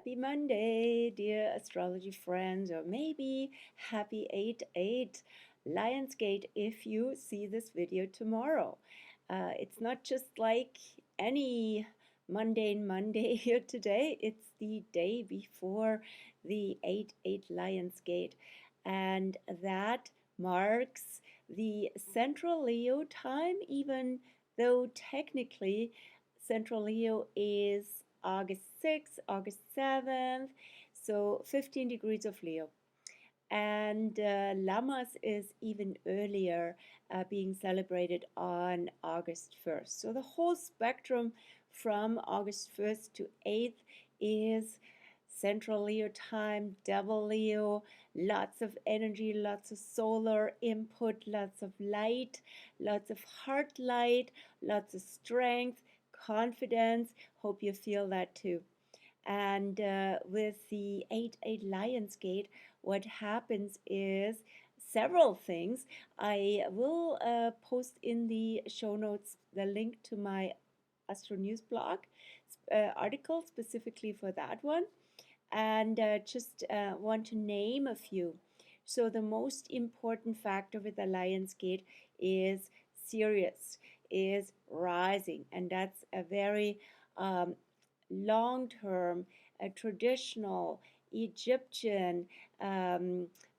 Happy Monday, dear astrology friends, or maybe happy 8/8 Lionsgate if you see this video tomorrow. It's not just like any mundane Monday here today, it's the day before the 8/8 Lionsgate, and that marks the Central Leo time, even though technically Central Leo is August 6th, August 7th, so 15 degrees of Leo. And Lammas is even earlier, being celebrated on August 1st. So the whole spectrum from August 1st to 8th is Central Leo time, Devil Leo, lots of energy, lots of solar input, lots of light, lots of heart light, lots of strength, confidence. Hope you feel that too. And with the 8/8 Lionsgate, what happens is several things. I will post in the show notes the link to my Astro News blog article specifically for that one, and just want to name a few. So the most important factor with the Lionsgate is Sirius is rising, and that's a very long-term, traditional Egyptian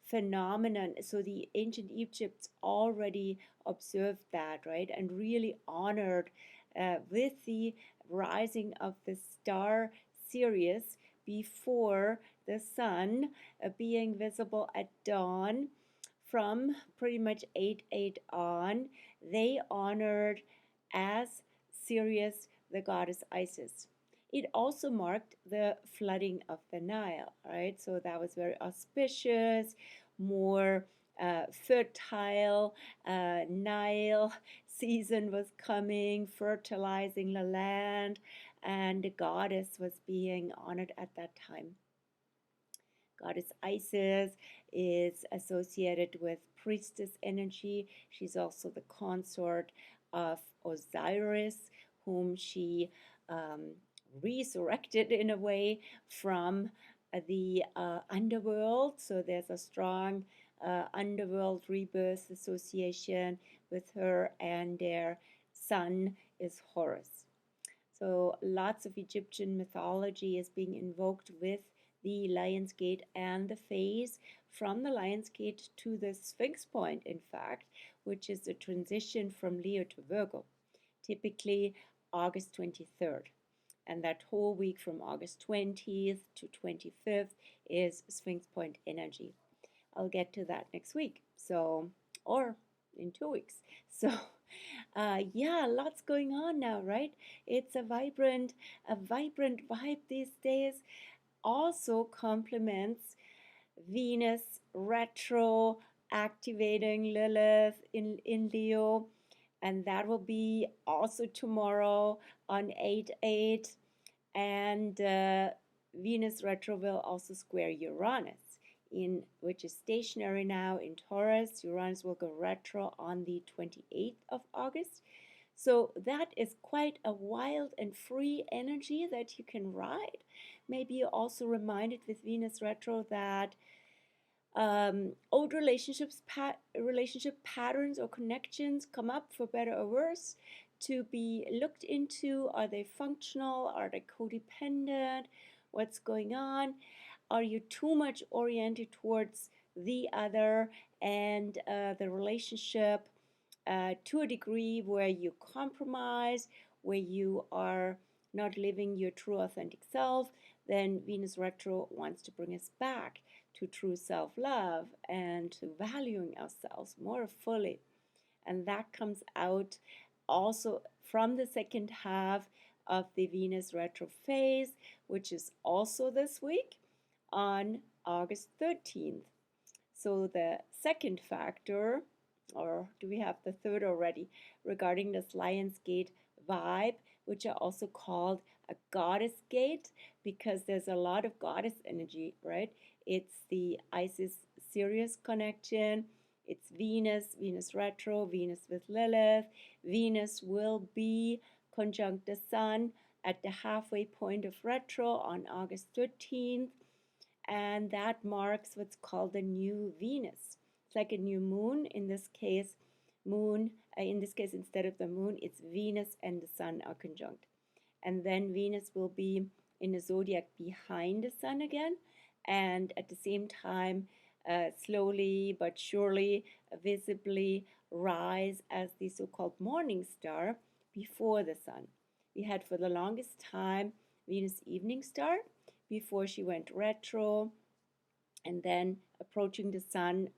phenomenon. So the ancient Egypts already observed that, right, and really honored with the rising of the star Sirius before the sun being visible at dawn. From pretty much 8/8 on, they honored as Sirius the goddess Isis. It also marked the flooding of the Nile, right? So that was very auspicious, more fertile Nile season was coming, fertilizing the land, and the goddess was being honored at that time. Goddess Isis is associated with priestess energy. She's also the consort of Osiris, whom she resurrected in a way from the underworld. So there's a strong underworld rebirth association with her, and their son is Horus. So lots of Egyptian mythology is being invoked with the Lionsgate and the phase from the Lionsgate to the Sphinx point, in fact, which is the transition from Leo to Virgo, typically August 23rd. And that whole week from August 20th to 25th is Sphinx point energy. I'll get to that next week, so, or in 2 weeks. So yeah, lots going on now, right? It's a vibrant vibe these days. Also complements Venus retro activating Lilith in Leo, and that will be also tomorrow on 8/8. And Venus retro will also square Uranus, which is stationary now in Taurus. Uranus will go retro on the 28th of August. So that is quite a wild and free energy that you can ride. Maybe you're also reminded with Venus retro that old relationship patterns or connections come up for better or worse to be looked into. Are they functional? Are they codependent? What's going on? Are you too much oriented towards the other and the relationship to a degree where you compromise, where you are not living your true authentic self? Then Venus retro wants to bring us back to true self-love and to valuing ourselves more fully. And that comes out also from the second half of the Venus retro phase, which is also this week on August 13th. So the second factor, or do we have the third already, regarding this Lionsgate vibe, which are also called a goddess gate, because there's a lot of goddess energy, right? It's the Isis-Sirius connection. It's Venus retro, Venus with Lilith. Venus will be conjunct the Sun at the halfway point of retro on August 13th, and that marks what's called the new Venus. It's like a new moon. In this case, instead of the moon, it's Venus and the sun are conjunct. And then Venus will be in the zodiac behind the sun again, and at the same time, slowly but surely, visibly rise as the so-called morning star before the sun. We had for the longest time Venus evening star before she went retro, and then approaching the sun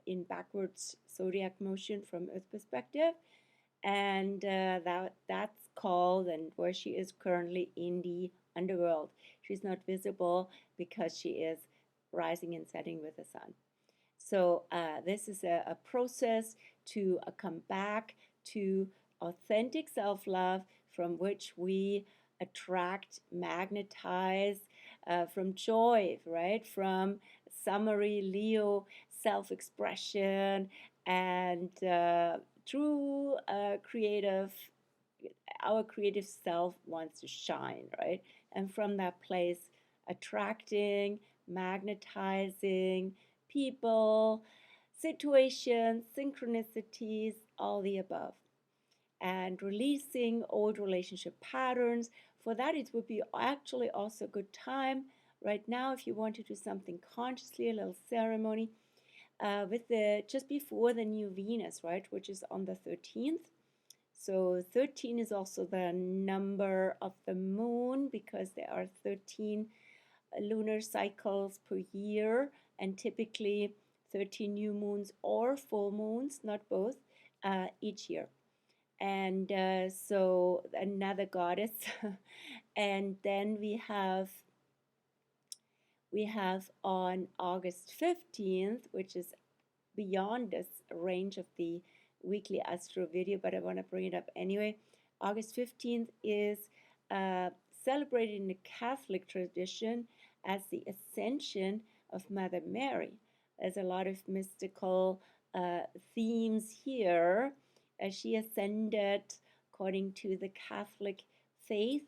in backwards zodiac motion from Earth perspective, and that's called, and where she is currently in the underworld. She's not visible because she is rising and setting with the sun. So this is a process to come back to authentic self-love, from which we attract, magnetize, from joy, right? From summary Leo self-expression and true creative, our creative self wants to shine, right? And from that place, attracting, magnetizing people, situations, synchronicities, all the above. And releasing old relationship patterns. For that, it would be actually also a good time right now if you want to do something consciously, a little ceremony with the just before the new Venus, right, which is on the 13th. So 13 is also the number of the moon because there are 13 lunar cycles per year, and typically 13 new moons or full moons, not both, each year. And so another goddess. And then we have on August 15th, which is beyond this range of the weekly astro video, but I want to bring it up anyway. August 15th is celebrated in the Catholic tradition as the Ascension of Mother Mary. There's a lot of mystical themes here. She ascended according to the Catholic faith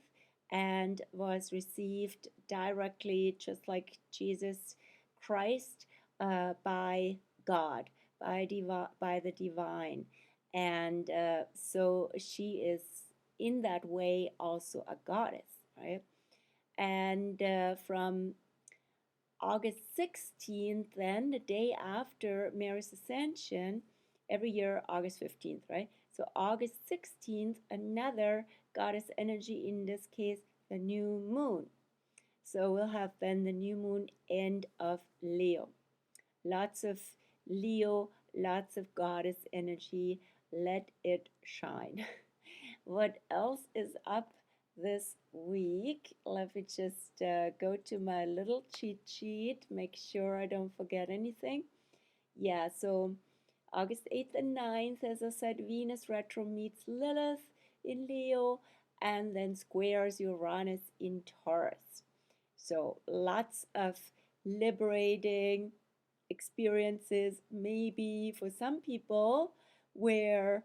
and was received directly, just like Jesus Christ, by God, by the divine. And so she is in that way also a goddess, right? And from August 16th, then the day after Mary's Ascension, every year August 15th, right? So August 16th, another goddess energy, in this case, the new moon. So we'll have then the new moon end of Leo. Lots of Leo, lots of goddess energy. Let it shine. What else is up this week? Let me just go to my little cheat sheet, make sure I don't forget anything. Yeah, so August 8th and 9th, as I said, Venus retro meets Lilith in Leo and then squares Uranus in Taurus. So lots of liberating experiences, maybe for some people, where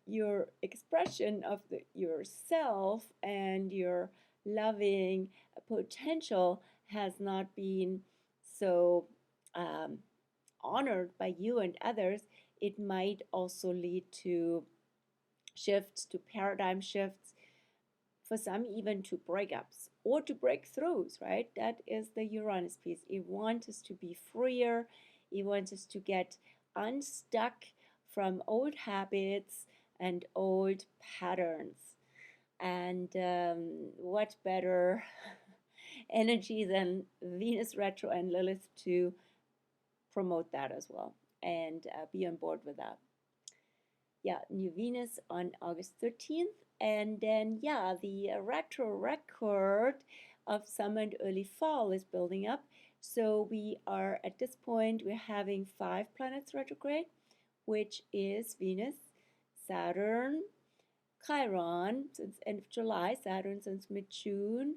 your expression of yourself and your loving potential has not been so honored by you and others. It might also lead to shifts, to paradigm shifts, for some even to breakups or to breakthroughs, right? That is the Uranus piece. It wants us to be freer. It wants us to get unstuck from old habits and old patterns. And what better energy than Venus retro and Lilith to promote that as well and be on board with that. Yeah, new Venus on August 13th. And then, yeah, the retro record of summer and early fall is building up. So we are, at this point, we're having 5 planets retrograde, which is Venus, Saturn, Chiron since end of July, Saturn since mid-June,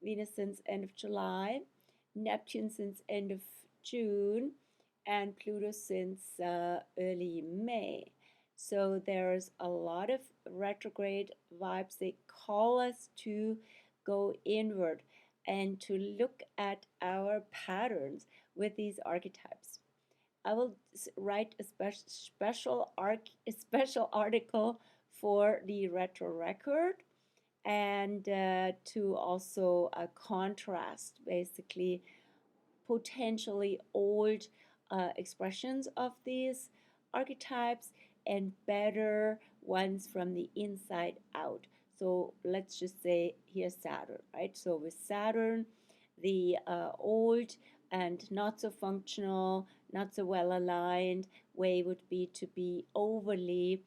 Venus since end of July, Neptune since end of June, and Pluto since early May. So there's a lot of retrograde vibes. They call us to go inward and to look at our patterns with these archetypes. I will write a special article for the retro record, and to also contrast basically potentially old expressions of these archetypes and better ones from the inside out. So let's just say here's Saturn, right? So with Saturn, the old and not so functional, not so well aligned way would be to be overly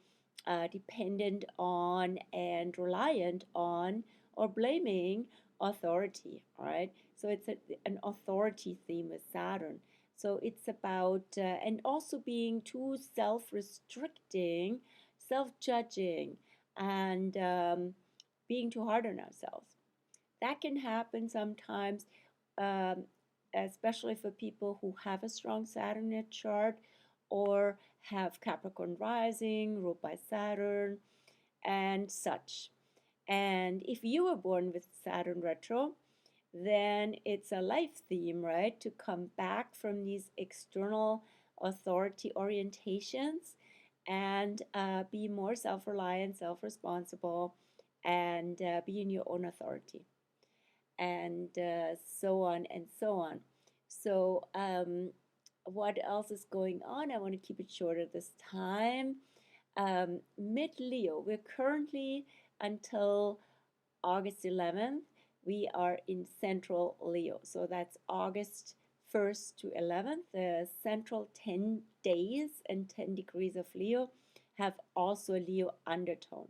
dependent on and reliant on or blaming authority, all right? So it's an authority theme with Saturn. So it's about, and also being too self restricting, self judging, and being too hard on ourselves. That can happen sometimes, um, especially for people who have a strong Saturn in a chart or have Capricorn rising, ruled by Saturn, and such. And if you were born with Saturn retro, then it's a life theme, right? To come back from these external authority orientations and be more self reliant, self responsible, and be in your own authority, and so on and so on. So, what else is going on? I want to keep it short at this time. Mid Leo, we're currently until August 11th, we are in Central Leo. So that's August 1st to 11th. The central 10 days and 10 degrees of Leo have also a Leo undertone.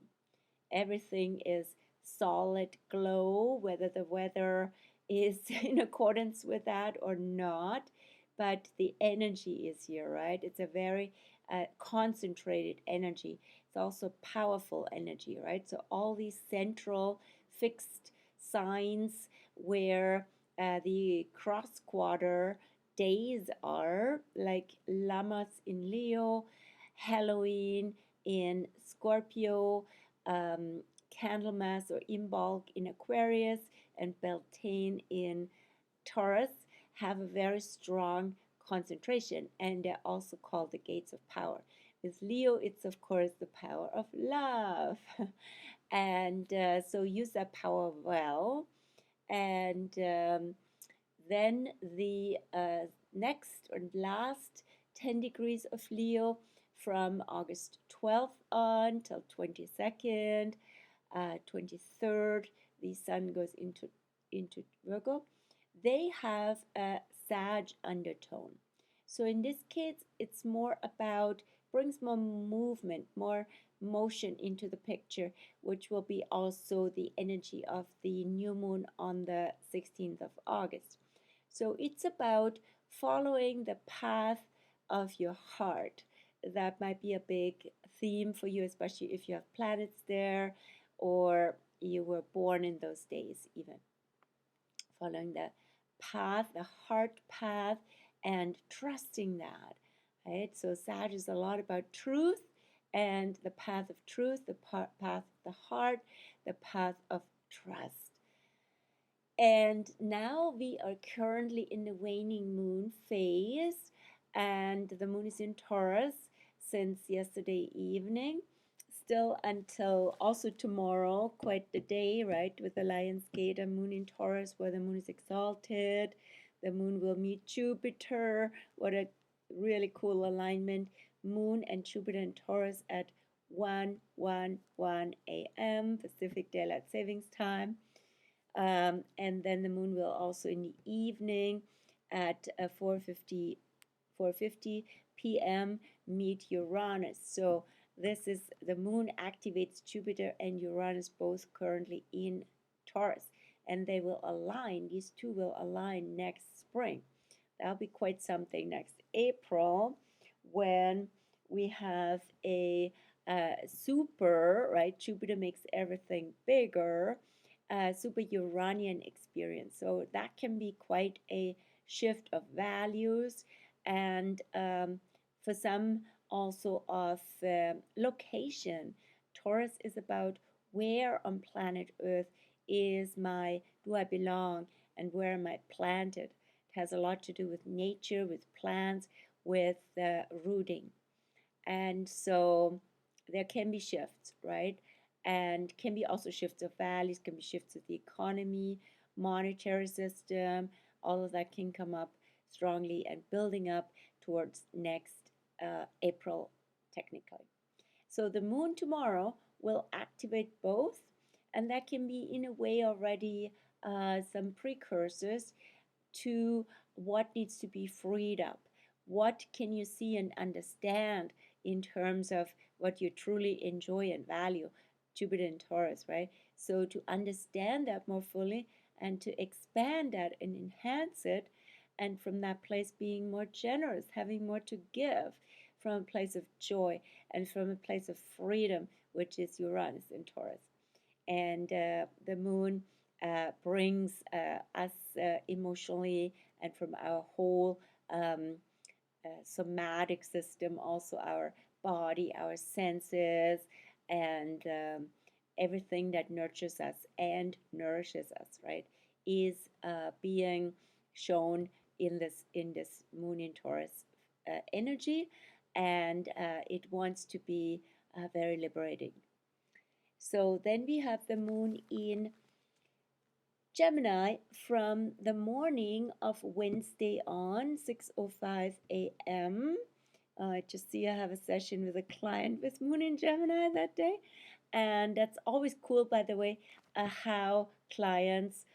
Everything is solid glow, whether the weather is in accordance with that or not. But the energy is here, right? It's a very concentrated energy. It's also powerful energy, right? So all these central fixed signs where the cross quarter days are, like Lammas in Leo, Halloween in Scorpio, Candlemas or Imbolc in Aquarius, and Beltane in Taurus, have a very strong concentration, and they're also called the gates of power. With Leo, it's of course the power of love. And so use that power well. And then the next and last 10 degrees of Leo from August 12th on till 22nd, 23rd, the sun goes into Virgo. They have a Sag undertone. So in this case, it's more about, brings more movement, more motion into the picture, which will be also the energy of the new moon on the 16th of August. So it's about following the path of your heart. That might be a big theme for you, especially if you have planets there or you were born in those days, even. Following the path, the heart path, and trusting that, right? So Sag is a lot about truth and the path of truth, the path of the heart, the path of trust. And now we are currently in the waning moon phase, and the moon is in Taurus since yesterday evening, still until also tomorrow, quite the day, right? With the Lion's Gate, a moon in Taurus where the moon is exalted. The moon will meet Jupiter. What a really cool alignment. Moon and Jupiter in Taurus at 1:11 a.m. Pacific Daylight Savings Time. And then the moon will also in the evening at 4:50 p.m. meet Uranus. So this is, the moon activates Jupiter and Uranus both currently in Taurus, and they will align, these two will align next spring. That'll be quite something next April, when we have a super, right? Jupiter makes everything bigger, super Uranian experience. So that can be quite a shift of values, and for some also of location. Taurus is about where on planet Earth do I belong, and where am I planted. It has a lot to do with nature, with plants, with rooting. And so there can be shifts, right? And can be also shifts of values, can be shifts of the economy, monetary system. All of that can come up strongly and building up towards next April, technically. So the moon tomorrow will activate both, and that can be in a way already some precursors to what needs to be freed up. What can you see and understand in terms of what you truly enjoy and value? Jupiter and Taurus, right? So to understand that more fully and to expand that and enhance it, and from that place being more generous, having more to give from a place of joy and from a place of freedom, which is Uranus in Taurus. And the moon brings us emotionally and from our whole somatic system, also our body, our senses, and everything that nurtures us and nourishes us, right, is being shown in this moon in Taurus energy, and it wants to be very liberating. So then we have the moon in Gemini from the morning of Wednesday on, 6:05 a.m. I just see I have a session with a client with moon in Gemini that day. And that's always cool, by the way, how clients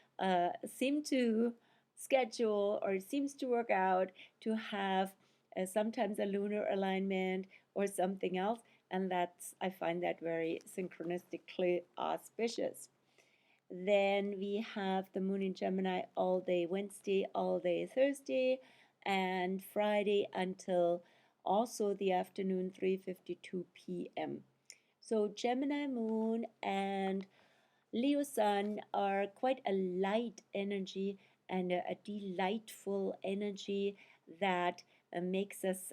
seem to schedule or it seems to work out to have sometimes a lunar alignment or something else. And I find that very synchronistically auspicious. Then we have the moon in Gemini all day Wednesday, all day Thursday, and Friday until also the afternoon, 3:52 p.m. So Gemini moon and Leo sun are quite a light energy and a delightful energy that makes us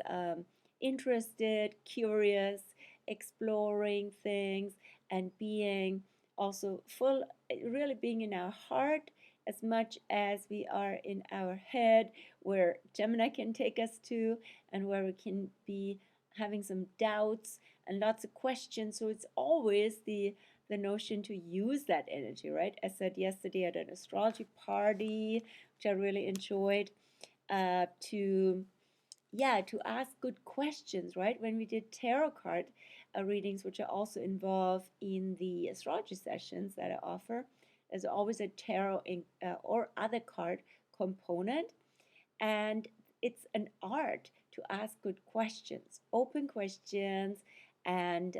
interested, curious, exploring things, and being also full, really being in our heart as much as we are in our head, where Gemini can take us to, and where we can be having some doubts and lots of questions. So it's always the notion to use that energy, right? I said yesterday at an astrology party, which I really enjoyed, to ask good questions, right? When we did tarot card readings, which I also involve in the astrology sessions that I offer, there's always a tarot or other card component, and it's an art to ask good questions, open questions, and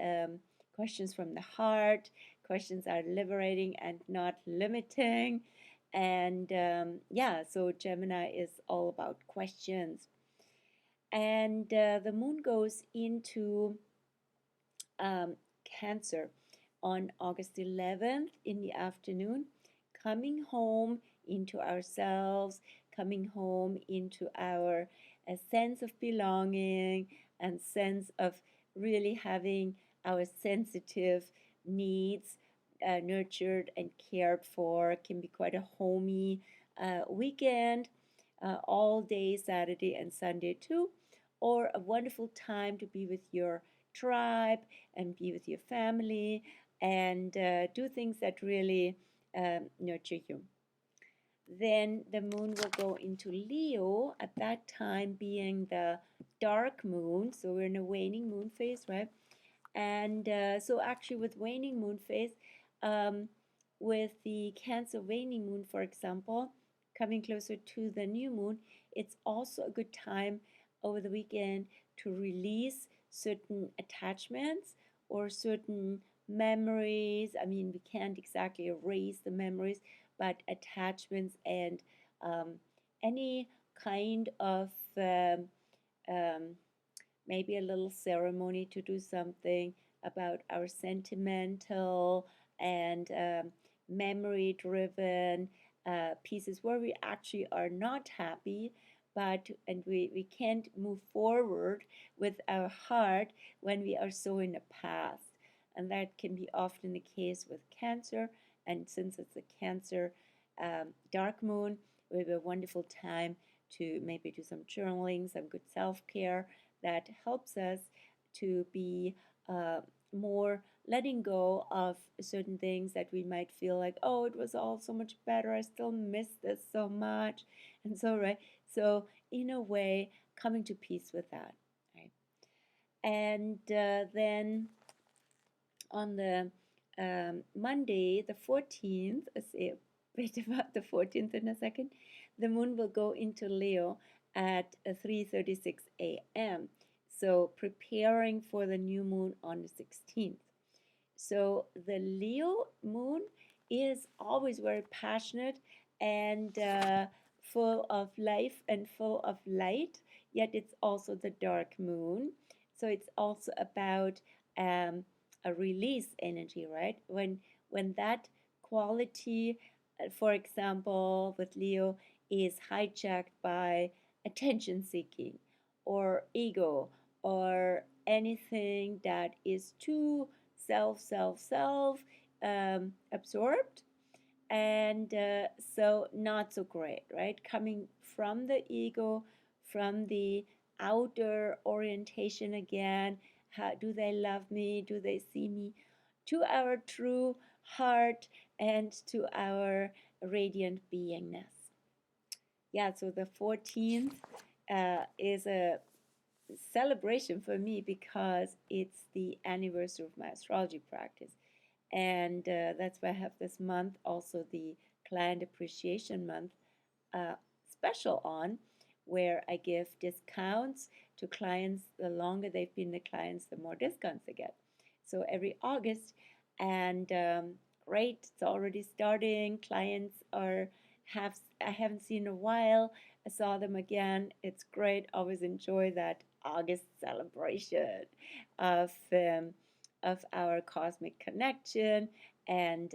questions from the heart. Questions are liberating and not limiting. And so Gemini is all about questions. And the moon goes into Cancer on August 11th in the afternoon, coming home into ourselves, coming home into our sense of belonging and sense of really having our sensitive needs nurtured and cared for. It can be quite a homey weekend, all day Saturday and Sunday too, or a wonderful time to be with your tribe and be with your family and do things that really nurture you. Then the moon will go into Leo, at that time being the dark moon. So we're in a waning moon phase, right? And so actually with waning moon phase, with the Cancer waning moon, for example, coming closer to the new moon, it's also a good time over the weekend to release certain attachments or certain memories. I mean, we can't exactly erase the memories, but attachments and any kind of um, maybe a little ceremony to do something about our sentimental and memory driven pieces where we actually are not happy and we can't move forward with our heart when we are so in the past. And that can be often the case with Cancer. And since it's a Cancer dark moon, we have a wonderful time to maybe do some journaling, some good self-care that helps us to be more letting go of certain things that we might feel like, oh, it was all so much better, I still miss this so much, and so, right? So in a way, coming to peace with that, right? And then on the Monday, the 14th, I'll say a bit about the 14th in a second, the moon will go into Leo at 3:36 a.m. So preparing for the new moon on the 16th. So the Leo moon is always very passionate and full of life and full of light, yet it's also the dark moon. So it's also about a release energy, right? When that quality, for example, with Leo, is hijacked by attention seeking or ego or anything that is too self absorbed, and so not so great, right? Coming from the ego, from the outer orientation again. How do they love me? Do they see me? To our true heart and to our radiant beingness. Yeah, so the 14th is a celebration for me because it's the anniversary of my astrology practice. And that's why I have this month, also the Client Appreciation Month, uh, special on, where I give discounts to clients. The longer they've been the clients, the more discounts they get. So every August, and great, it's already starting. Clients I haven't seen in a while. I saw them again. It's great. Always enjoy that August celebration of our cosmic connection and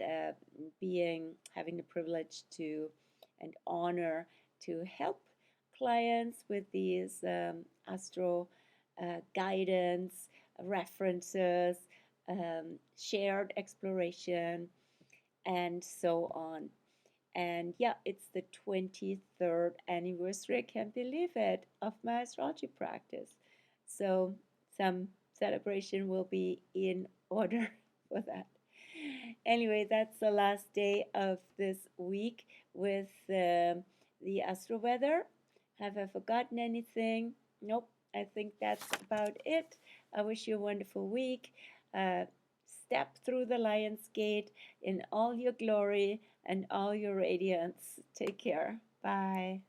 having the privilege to and honor to help clients with these astro guidance, references, shared exploration, and so on. And yeah, it's the 23rd anniversary, I can't believe it, of my astrology practice. So some celebration will be in order for that. Anyway, that's the last day of this week with the astro weather. Have I forgotten anything? Nope, I think that's about it. I wish you a wonderful week. Step through the lion's gate in all your glory and all your radiance. Take care. Bye.